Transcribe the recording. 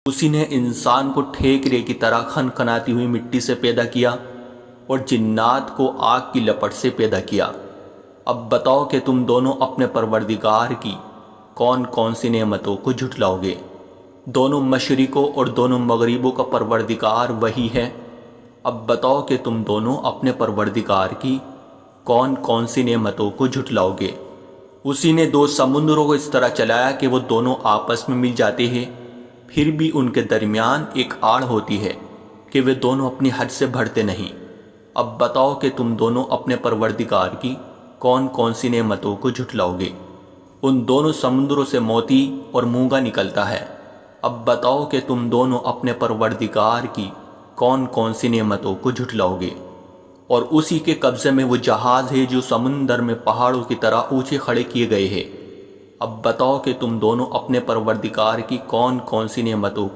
اسی نے انسان کو ٹھیکرے کی طرح کھنکھناتی ہوئی مٹی سے پیدا کیا اور جنات کو آگ کی لپٹ سے پیدا کیا۔ اب بتاؤ کہ تم دونوں اپنے پروردگار کی کون کون سی نعمتوں کو جھٹلاؤ گے؟ دونوں مشرقوں اور دونوں مغربوں کا پروردگار وہی ہے۔ اب بتاؤ کہ تم دونوں اپنے پروردگار کی کون کون سی نعمتوں کو جھٹلاؤ گے؟ اسی نے دو سمندروں کو اس طرح چلایا کہ وہ دونوں آپس میں مل جاتے ہیں، پھر بھی ان کے درمیان ایک آڑ ہوتی ہے کہ وہ دونوں اپنی حد سے بڑھتے نہیں۔ اب بتاؤ کہ تم دونوں اپنے پروردگار کی کون کون سی نعمتوں کو جھٹلاؤ گے؟ ان دونوں سمندروں سے موتی اور مونگا نکلتا ہے۔ اب بتاؤ کہ تم دونوں اپنے پروردگار کی کون کون سی نعمتوں کو جھٹلاؤ گے؟ اور اسی کے قبضے میں وہ جہاز ہے جو سمندر میں پہاڑوں کی طرح اونچے کھڑے کیے گئے ہیں۔ اب بتاؤ کہ تم دونوں اپنے پروردگار کی کون کون سی نعمتوں کو